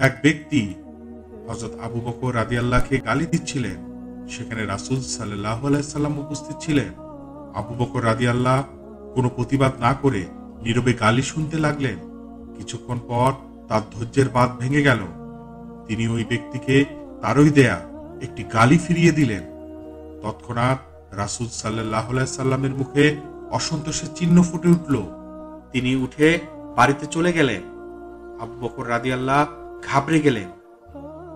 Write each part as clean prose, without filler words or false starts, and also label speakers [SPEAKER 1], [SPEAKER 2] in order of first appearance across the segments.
[SPEAKER 1] এক ব্যক্তি হযরত আবু বকর রাদিয়াল্লাহকে গালি দিচ্ছিলেন। সেখানে রাসূল সাল্লাল্লাহু আলাইহি সাল্লাম উপস্থিত ছিলেন। আবু বকর রাদিয়াল্লাহ কোনো প্রতিবাদ না করে নীরবে গালি শুনতে লাগলেন। কিছুক্ষণ পর তার ধৈর্যের বাঁধ ভেঙে গেল। তিনি ওই ব্যক্তিকে তারই দেয়া একটি গালি ফিরিয়ে দিলেন। তৎক্ষণাৎ রাসূল সাল্লাল্লাহু আলাইহি সাল্লামের মুখে অসন্তোষের চিহ্ন ফুটে উঠল।
[SPEAKER 2] তিনি উঠে বাড়িতে চলে গেলেন। আবু বকর রাদিয়াল্লাহ ঘাবড়ে গেলেন।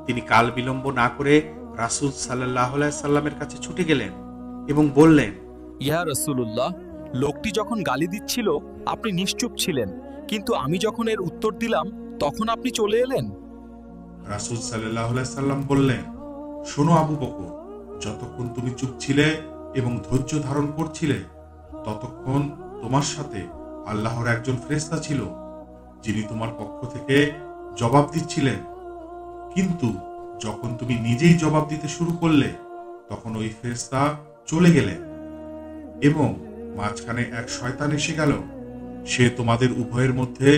[SPEAKER 2] তিনি কাল বিলম্ব না করে রাসূল সাল্লাল্লাহু আলাইহি সাল্লামের কাছে ছুটে গেলেন এবং বললেন,
[SPEAKER 3] ইয়া রাসূলুল্লাহ, লোকটি যখন গালি দিচ্ছিল আপনি নিশ্চুপ ছিলেন, কিন্তু আমি যখন এর উত্তর দিলাম তখন আপনি চলে এলেন।
[SPEAKER 1] রাসূল সাল্লাল্লাহু আলাইহি সাল্লাম বললেন, শোনো আবু বকর, যতক্ষণ তুমি চুপ ছিলে এবং ধৈর্য ধারণ করছিলে ততক্ষণ তোমার সাথে আল্লাহর একজন ফেরেশতা ছিল, যিনি তোমার পক্ষ থেকে জবাব দিচ্ছিলেন। কিন্তু যখন তুমি নিজেই জবাব দিতে শুরু করলে তখন ওই ফেরেশতা চলে গেলেন এবং মাঝখানে এক শয়তান এসে গেল। সে তোমাদের উভয়ের মধ্যে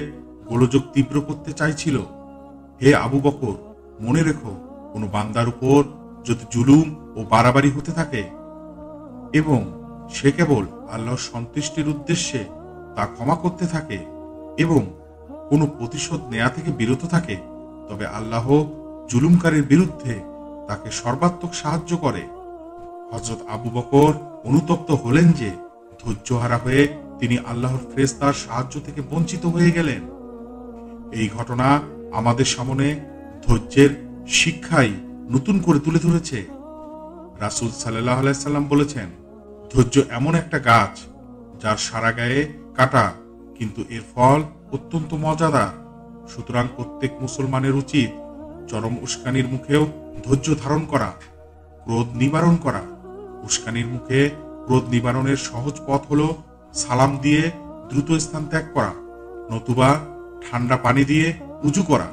[SPEAKER 1] গোলযোগ তীব্র করতে চাইছিল। হে আবু বকর, মনে রেখো, কোনো বান্দার উপর যদি জুলুম ও বাড়াবাড়ি হতে থাকে এবং সে কেবল আল্লাহর সন্তুষ্টির উদ্দেশ্যে তা ক্ষমা করতে থাকে এবং কোনো প্রতিশোধ নেয়া থেকে বিরত থাকে, তবে আল্লাহ জুলুমকারীর বিরুদ্ধে তাকে সর্বাত্মক সাহায্য করে। হযরত আবু বকর অনুতপ্ত হলেন যে ধৈর্যহারা হয়ে তিনি আল্লাহর ফেরেশতার সাহায্য থেকে বঞ্চিত হয়ে গেলেন। এই ঘটনা আমাদের সামনে ধৈর্যের শিক্ষাই নতুন করে তুলে ধরেছে। রাসূল সাল্লাল্লাহু আলাইহি সাল্লাম বলেছেন, ধৈর্য এমন একটা গাছ যার সারা গায়ে কাটা, কিন্তু এর ফল অত্যন্ত মজাদার। সুতরাং প্রত্যেক মুসলমানের উচিত চরম উস্কানির মুখেও ধৈর্য ধারণ করা, ক্রোধ নিবারণ করা। উস্কানির মুখে ক্রোধ নিবারণের সহজ পথ হলো সালাম দিয়ে দ্রুত স্থান ত্যাগ করা, নতুবা ঠান্ডা পানি দিয়ে উযু করা।